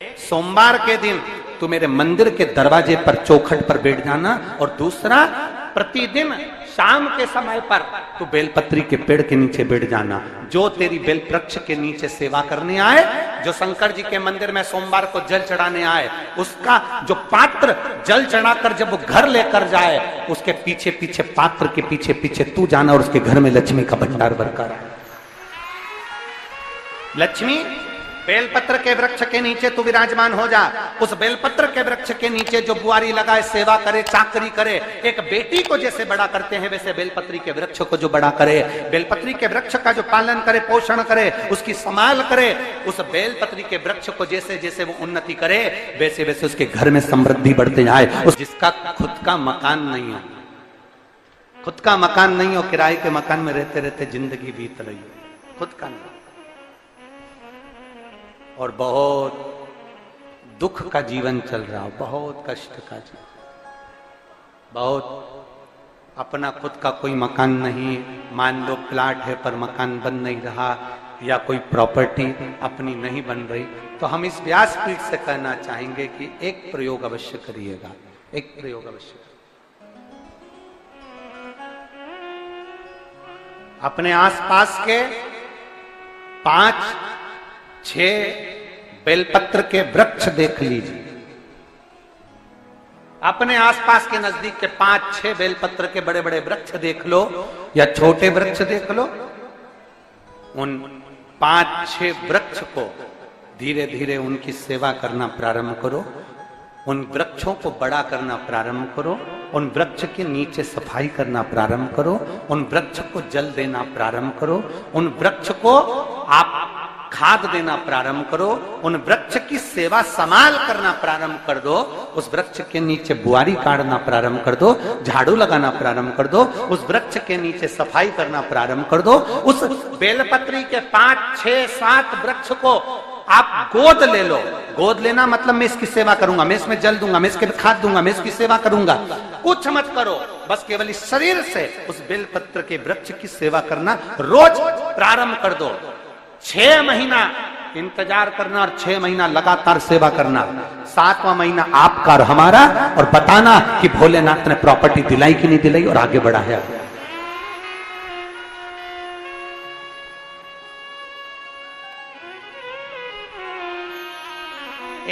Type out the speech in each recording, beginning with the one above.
सोमवार के दिन तू मेरे मंदिर के दरवाजे पर चौखट पर बैठ जाना, और दूसरा प्रतिदिन शाम के समय पर तू बेलपत्री के पेड़ के नीचे बैठ जाना। जो तेरी बेल वृक्ष के नीचे सेवा करने आए, जो शंकर जी के मंदिर में सोमवार को जल चढ़ाने आए, उसका जो पात्र जल चढ़ाकर जब वो घर लेकर जाए, उसके पीछे पीछे पात्र के पीछे पीछे तू जाना और उसके घर में लक्ष्मी का भंडार भरकर आए। लक्ष्मी बेलपत्र के वृक्ष के नीचे तू विराजमान हो जा। उस बेलपत्र के वृक्ष के नीचे जो बुआरी लगाए, सेवा करे, चाकरी करे, एक बेटी को जैसे बड़ा करते हैं वैसे बेलपत्री के वृक्ष को जो बड़ा करे, बेलपत्री के वृक्ष का जो पालन करे, पोषण करे, उसकी संभाल करे, उस बेलपत्री के वृक्ष को जैसे जैसे वो उन्नति करे, वैसे वैसे उसके घर में समृद्धि बढ़ते जाए। जिसका खुद का मकान नहीं हो, खुद का मकान नहीं हो, किराए के मकान में रहते रहते जिंदगी बीत रही हो, खुद का नहीं, और बहुत दुख का जीवन चल रहा हो, बहुत कष्ट का जीवन, बहुत अपना खुद का कोई मकान नहीं, मान लो प्लाट है पर मकान बन नहीं रहा, या कोई प्रॉपर्टी अपनी नहीं बन रही, तो हम इस व्यासपीठ से कहना चाहेंगे कि एक प्रयोग अवश्य करिएगा, एक प्रयोग अवश्य। अपने आसपास के 5-6 बेलपत्र के वृक्ष देख लीजिए, अपने आसपास के नजदीक के 5-6 बेलपत्र के बड़े बड़े वृक्ष देख लो या छोटे वृक्ष देख लो। उन 5-6 वृक्ष को धीरे धीरे उनकी सेवा करना प्रारंभ करो, उन वृक्षों को बड़ा करना प्रारंभ करो, उन वृक्ष के नीचे सफाई करना प्रारंभ करो, उन वृक्ष को जल देना प्रारंभ करो, उन वृक्ष को आप खाद देना प्रारंभ करो, उन वृक्ष की सेवा संभाल करना प्रारंभ कर दो, उस वृक्ष के नीचे बुआरी काटना प्रारंभ कर दो, झाड़ू लगाना प्रारंभ कर दो, उस वृक्ष के नीचे सफाई करना प्रारंभ कर दो। उस बेलपत्री के 5-6-7 वृक्ष को आप गोद ले लो। गोद लेना मतलब मैं इसकी सेवा करूंगा, मैं इसमें जल दूंगा, मैं इसके खाद दूंगा, मैं इसकी सेवा करूंगा, कुछ मत करो, बस केवल इस शरीर से उस बेलपत्र के वृक्ष की सेवा करना रोज प्रारंभ कर दो। 6 महीना इंतजार करना और 6 महीना लगातार सेवा करना, 7वां महीना आपका और हमारा, और बताना कि भोलेनाथ ने प्रॉपर्टी दिलाई कि नहीं दिलाई और आगे बढ़ा है।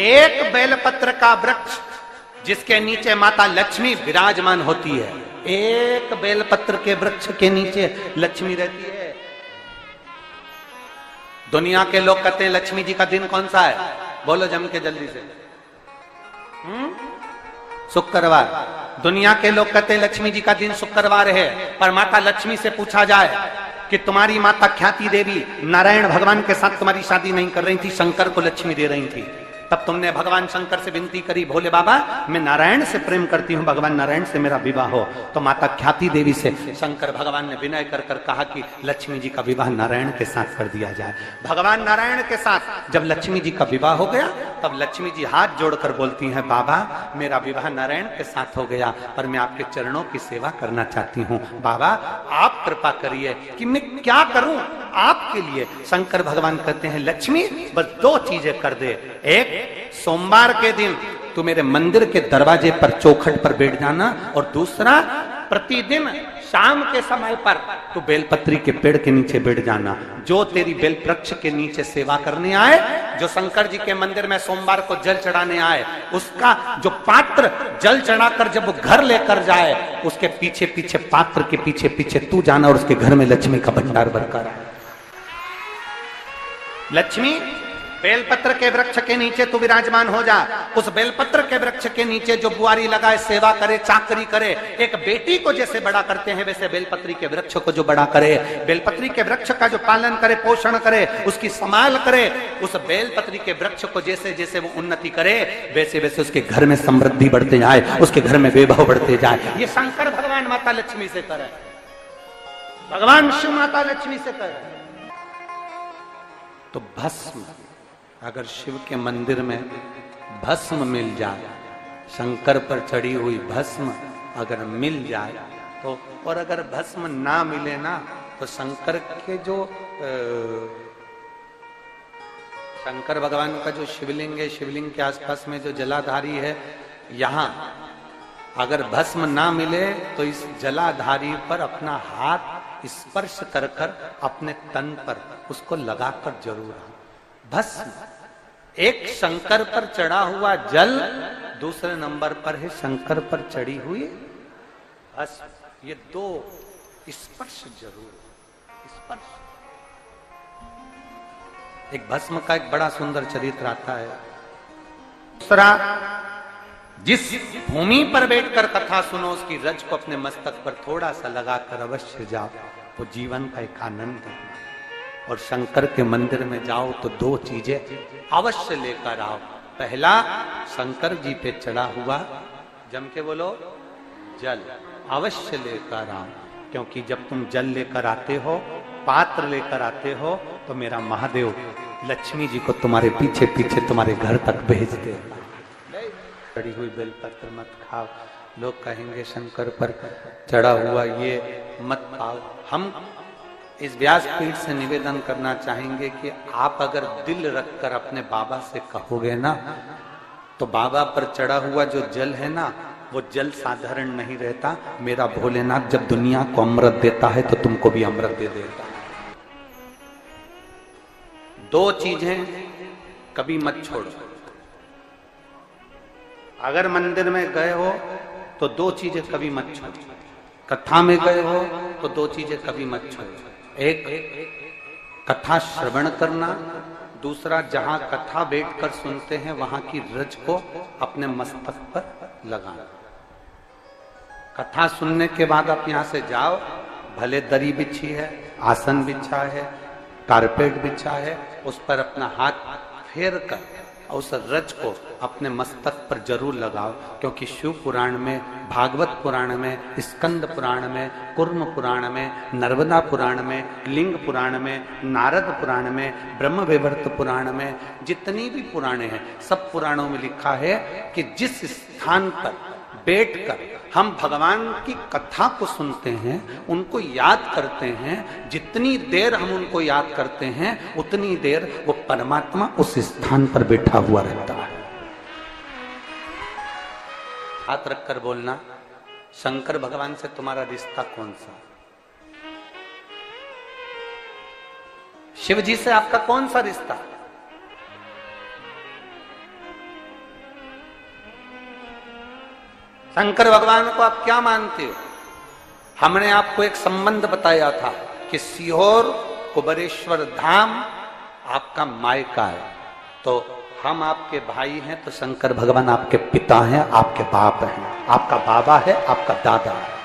एक बेलपत्र का वृक्ष जिसके नीचे माता लक्ष्मी विराजमान होती है, एक बेलपत्र के वृक्ष के नीचे लक्ष्मी रहती है। दुनिया के लोग कहते हैं लक्ष्मी जी का दिन कौन सा है, बोलो जम के जल्दी से। शुक्रवार। दुनिया के लोग कहते हैं लक्ष्मी जी का दिन शुक्रवार है, पर माता लक्ष्मी से पूछा जाए कि तुम्हारी माता ख्याति देवी नारायण भगवान के साथ तुम्हारी शादी नहीं कर रही थी, शंकर को लक्ष्मी दे रही थी, तब तुमने भगवान शंकर से विनती करी, भोले बाबा मैं नारायण से प्रेम करती हूं, भगवान नारायण से मेरा विवाह हो। तो माता ख्याति देवी से शंकर भगवान ने विनय कर कर कहा कि लक्ष्मी जी का विवाह नारायण के साथ कर दिया जाए। भगवान नारायण के साथ जब लक्ष्मी जी का विवाह हो गया, तब लक्ष्मी जी हाथ जोड़कर बोलती हैं, बाबा मेरा विवाह नारायण के साथ हो गया, पर मैं आपके चरणों की सेवा करना चाहती हूँ, बाबा आप कृपा करिए कि मैं क्या करूं आपके लिए। शंकर भगवान कहते हैं लक्ष्मी बस 2 चीजें कर दे, एक सोमवार के दिन तू मेरे मंदिर के दरवाजे पर चौखट पर बैठ जाना, और दूसरा प्रतिदिन शाम के समय पर तू बेलपत्री के पेड़ के नीचे बैठ जाना। जो तेरी बेल वृक्ष के नीचे सेवा करने आए, जो शंकर जी के मंदिर में सोमवार को जल चढ़ाने आए, उसका जो पात्र जल चढ़ाकर जब वो घर लेकर जाए, उसके पीछे पीछे पात्र के पीछे पीछे तू जाना और उसके घर में लक्ष्मी का भंडार भरकर आए। लक्ष्मी बेलपत्र के वृक्ष के नीचे तू विराजमान हो जा। उस बेलपत्र के वृक्ष के नीचे जो बुआरी लगाए, सेवा करे, चाकरी करे, एक बेटी को जैसे बड़ा करते हैं वैसे बेलपत्री के वृक्ष को जो बड़ा करे, बेलपत्री के वृक्ष का जो पालन करे, पोषण करे, उसकी संभाल करे, उस बेलपत्री के वृक्ष को जैसे जैसे वो उन्नति करे, वैसे वैसे उसके घर में समृद्धि बढ़ते जाए, उसके घर में वैभव बढ़ते जाए। ये शंकर भगवान माता लक्ष्मी से करे, भगवान शिव माता लक्ष्मी से करे। तो भस्म, अगर शिव के मंदिर में भस्म मिल जाए, शंकर पर चढ़ी हुई भस्म अगर मिल जाए तो, और अगर भस्म ना मिले ना, तो शंकर के जो शंकर भगवान का जो शिवलिंग है, शिवलिंग के आसपास में जो जलाधारी है, यहाँ अगर भस्म ना मिले तो इस जलाधारी पर अपना हाथ स्पर्श कर कर अपने तन पर उसको लगाकर जरूर आओ। भस्म, एक शंकर पर चढ़ा हुआ जल, दूसरे नंबर पर है शंकर पर चढ़ी हुई भस्म। ये दो स्पर्श जरूर, स्पर्श। एक भस्म का एक बड़ा सुंदर चरित्र आता है। दूसरा, जिस भूमि पर बैठकर कथा सुनो उसकी रज को अपने मस्तक पर थोड़ा सा लगाकर अवश्य जाओ, वो जीवन का एक आनंद है। और शंकर के मंदिर में जाओ तो दो चीजें अवश्य लेकर आओ। पहला, शंकर जी पे चढ़ा हुआ, जम के बोलो, जल अवश्य लेकर आओ। क्योंकि जब तुम जल लेकर आते हो, पात्र लेकर आते हो, तो मेरा महादेव लक्ष्मी जी को तुम्हारे पीछे पीछे तुम्हारे घर तक भेजते हैं। चढ़ी हुई बेलपत्र मत खाओ, लोग कहेंगे शंकर पर चढ़ा हुआ ये मत खाओ। हम इस व्यासपीठ से निवेदन करना चाहेंगे कि आप अगर दिल रखकर अपने बाबा से कहोगे ना, तो बाबा पर चढ़ा हुआ जो जल है ना, वो जल साधारण नहीं रहता। मेरा भोलेनाथ जब दुनिया को अमृत देता है तो तुमको भी अमृत दे देता है। दो चीजें कभी मत छोड़ो। अगर मंदिर में गए हो तो दो चीजें कभी मत छोड़ो। कथा में गए हो तो दो चीजें कभी मत छोड़ो। एक, कथा श्रवण करना। दूसरा, जहां कथा बैठकर सुनते हैं वहां की रज को अपने मस्तक पर लगाना। कथा सुनने के बाद आप यहां से जाओ, भले दरी बिछी है, आसन बिछा है, कारपेट बिछा है, उस पर अपना हाथ फेर कर उस रज को अपने मस्तक पर जरूर लगाओ। क्योंकि शिव पुराण में, भागवत पुराण में, स्कंद पुराण में, कुर्म पुराण में, नर्मदा पुराण में, लिंग पुराण में, नारद पुराण में, ब्रह्म वैवर्त पुराण में, जितनी भी पुराणे हैं, सब पुराणों में लिखा है कि जिस स्थान पर बैठकर हम भगवान की कथा को सुनते हैं, उनको याद करते हैं, जितनी देर हम उनको याद करते हैं उतनी देर वो परमात्मा उस स्थान पर बैठा हुआ रहता है। हाथ रखकर बोलना, शंकर भगवान से तुम्हारा रिश्ता कौन सा? शिव जी से आपका कौन सा रिश्ता? शंकर भगवान को आप क्या मानते हो? हमने आपको एक संबंध बताया था कि सीहोर कुबेरेश्वर धाम आपका मायका है, तो हम आपके भाई हैं, तो शंकर भगवान आपके पिता हैं, आपके बाप हैं, आपका बाबा है, आपका दादा है।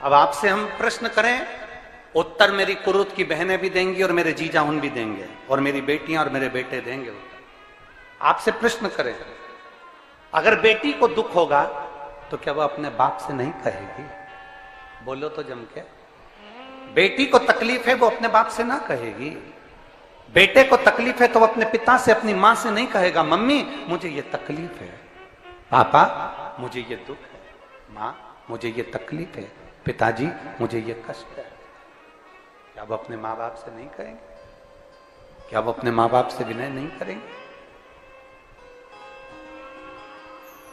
अब आपसे हम प्रश्न करें, उत्तर मेरी कुरुत की बहनें भी देंगी और मेरे जीजा उन भी देंगे और मेरी बेटियां और मेरे बेटे देंगे। आपसे प्रश्न करें, अगर बेटी को दुख होगा तो क्या वो अपने बाप से नहीं कहेगी? बोलो तो जम के। बेटी को तकलीफ है, वो अपने बाप से ना कहेगी। बेटे को तकलीफ है तो वो अपने पिता से, अपनी मां से नहीं कहेगा, मम्मी मुझे ये तकलीफ है, पापा मुझे ये दुख है, मां मुझे ये तकलीफ है, पिताजी मुझे ये कष्ट है। क्या वो अपने माँ बाप से नहीं कहेंगे? क्या वो अपने माँ बाप से विनय नहीं करेंगे?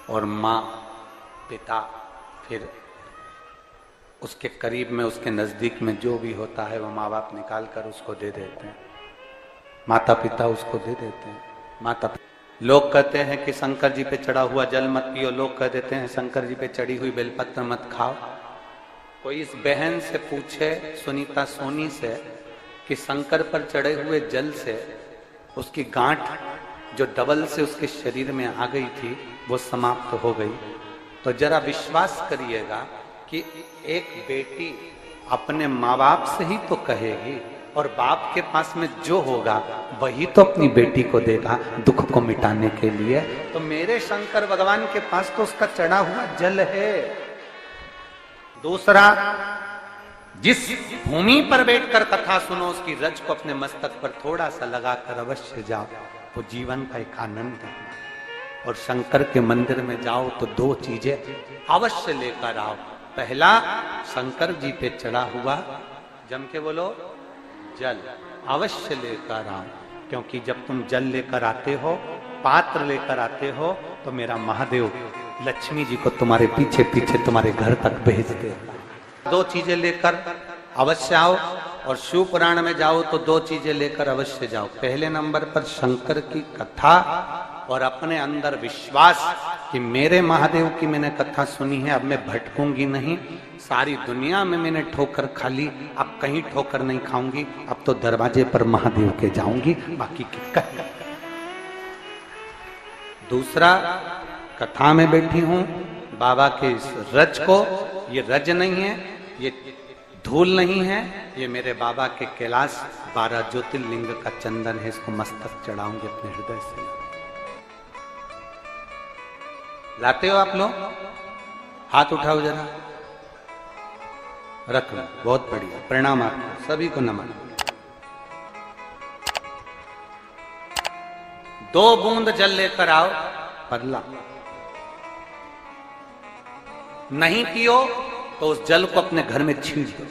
और माँ, पिता, फिर उसके करीब में, उसके नजदीक में जो भी होता है वो माँ बाप निकाल कर उसको दे देते हैं, माता पिता उसको दे देते हैं। माता लोग कहते हैं कि शंकर जी पे चढ़ा हुआ जल मत पियो, लोग कह देते हैं शंकर जी पे चढ़ी हुई बेलपत्र मत खाओ। कोई इस बहन से पूछे, सुनीता सोनी से, कि शंकर पर चढ़े हुए जल से उसकी गांठ जो डबल से उसके शरीर में आ गई थी वो समाप्त हो गई, तो जरा विश्वास करिएगा कि एक बेटी अपने माँ बाप से ही तो कहेगी, और बाप के पास में जो होगा वही तो अपनी बेटी को देगा दुख को मिटाने के लिए। तो मेरे शंकर भगवान के पास तो उसका चढ़ा हुआ जल है। दूसरा, जिस भूमि पर बैठकर कथा सुनो उसकी रज को अपने मस्तक पर थोड़ा सा लगाकर अवश्य जाओ, वो जीवन का एक आनंद है। और शंकर के मंदिर में जाओ तो दो चीजें अवश्य लेकर आओ। पहला, शंकर जी पे चढ़ा हुआ जम के बोलो, जल अवश्य लेकर आओ, क्योंकि जब तुम जल लेकर आते हो, पात्र लेकर आते हो, तो मेरा महादेव लक्ष्मी जी को तुम्हारे पीछे पीछे तुम्हारे घर तक भेजते हो। दो चीजें लेकर अवश्य आओ, और शिव पुराण में जाओ तो दो चीजें लेकर अवश्य जाओ। पहले नंबर पर शंकर की कथा और अपने अंदर विश्वास कि मेरे महादेव की मैंने कथा सुनी है, अब मैं भटकूंगी नहीं। सारी दुनिया में मैंने ठोकर खा ली, अब कहीं ठोकर नहीं खाऊंगी, अब तो दरवाजे पर महादेव के जाऊंगी, बाकी की कह। दूसरा, कथा में बैठी हूं बाबा के इस रज को, ये रज नहीं है, ये धूल नहीं है, ये मेरे बाबा के कैलाश 12 ज्योतिर्लिंग का चंदन है, इसको मस्तक चढ़ाऊंगी अपने हृदय से। लाते हो आप लोग? हाथ उठाओ जरा, रख लो, बहुत बढ़िया, प्रणाम आपको सभी को, नमन। 2 बूंद जल लेकर आओ, परला। नहीं पियो तो उस जल को अपने घर में छींट दो।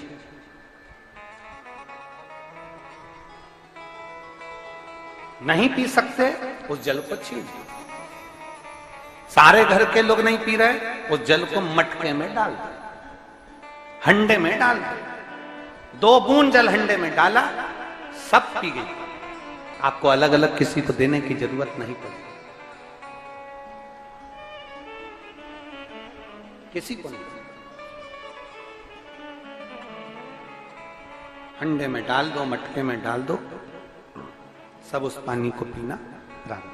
नहीं पी सकते, उस जल को छींट दो। सारे घर के लोग नहीं पी रहे, उस जल को मटके में डाल दो, हंडे में डाल दो। 2 बूंद जल हंडे में डाला, सब पी गई। आपको अलग अलग किसी को देने की जरूरत नहीं पड़ी, किसी को नहीं। हंडे में डाल दो, मटके में डाल दो, सब उस पानी को पीना रात।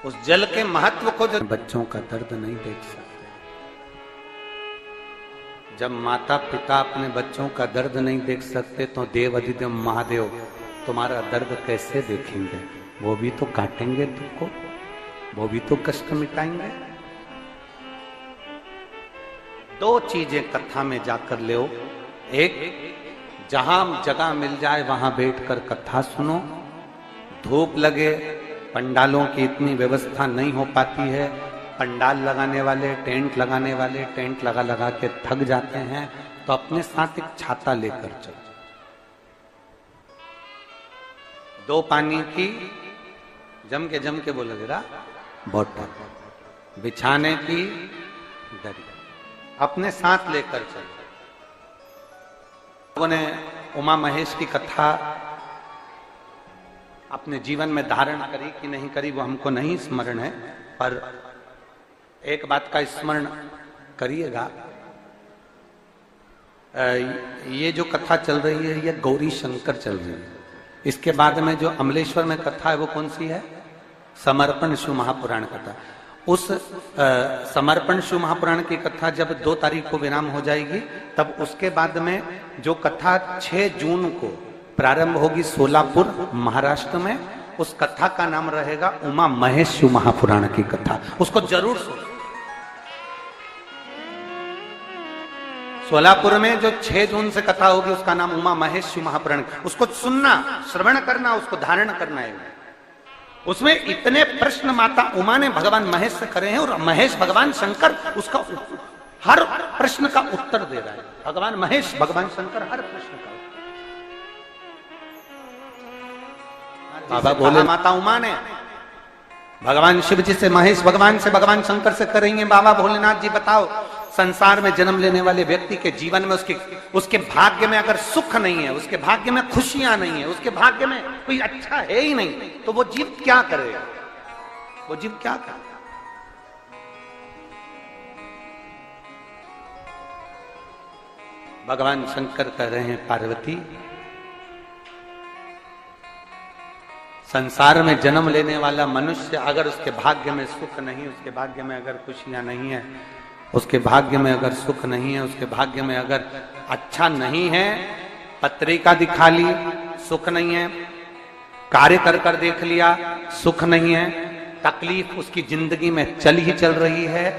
उस जल के महत्व को जो बच्चों का दर्द नहीं देख सकते, जब माता पिता अपने बच्चों का दर्द नहीं देख सकते, तो देव अधिदेव महादेव तुम्हारा दर्द कैसे देखेंगे? वो भी तो काटेंगे तुमको, वो भी तो कष्ट मिटाएंगे। 2 चीजें कथा में जाकर ले। एक, जहां जगह मिल जाए वहां बैठकर कथा सुनो। धूप लगे, पंडालों की इतनी व्यवस्था नहीं हो पाती है, पंडाल लगाने वाले, टेंट लगाने वाले टेंट लगा लगा के थक जाते हैं, तो अपने साथ एक छाता लेकर चलो। 2 पानी की जम के बोलो जरा, बोतल, बिछाने की दरी अपने साथ लेकर चलो। लोगों ने उमा महेश की कथा अपने जीवन में धारण करी कि नहीं करी वो हमको नहीं स्मरण है, पर एक बात का स्मरण करिएगा, ये जो कथा चल रही है ये गौरी शंकर चल रही है। इसके बाद में जो अमलेश्वर में कथा है वो कौन सी है? समर्पण शिव महापुराण कथा। उस समर्पण शिव महापुराण की कथा जब 2 तारीख को विराम हो जाएगी, तब उसके बाद में जो कथा 6 जून को प्रारंभ होगी सोलापुर महाराष्ट्र में, उस कथा का नाम रहेगा उमा महेश शिव महापुराण की कथा। उसको जरूर सुनो। सोलापुर में जो 6 जून से कथा होगी उसका नाम उमा महेश शिव महापुराण। उसको सुनना, श्रवण करना, उसको धारण करना है। उसमें इतने प्रश्न माता उमा ने भगवान महेश से करे हैं, और महेश भगवान शंकर उसका हर प्रश्न का उत्तर दे रहा है। भगवान महेश भगवान शंकर हर प्रश्न का। बाबा बोले माता उमा ने भगवान शिव जी से, महेश भगवान से, भगवान शंकर से करेंगे, बाबा भोलेनाथ जी बताओ, संसार में जन्म लेने वाले व्यक्ति के जीवन में उसके भाग्य में अगर सुख नहीं है, उसके भाग्य में खुशियां नहीं है, उसके भाग्य में कोई अच्छा है ही नहीं, तो वो जीव क्या करेगा? वो जीव क्या करेगा? भगवान शंकर कह रहे हैं, पार्वती, संसार में जन्म लेने वाला मनुष्य अगर उसके भाग्य में सुख नहीं, उसके भाग्य में अगर खुशियां नहीं है, उसके भाग्य में अगर सुख नहीं है, उसके भाग्य में अगर अच्छा नहीं है, पत्रिका दिखा ली सुख नहीं है, कार्य कर कर देख लिया सुख नहीं है, तकलीफ उसकी जिंदगी में चल ही चल रही है,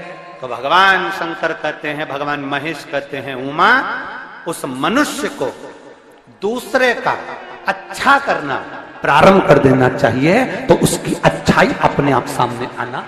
तो भगवान शंकर कहते हैं, भगवान महेश कहते हैं, उमा, उस मनुष्य को दूसरे का अच्छा करना प्रारंभ कर देना चाहिए, तो उसकी अच्छाई अपने आप सामने आना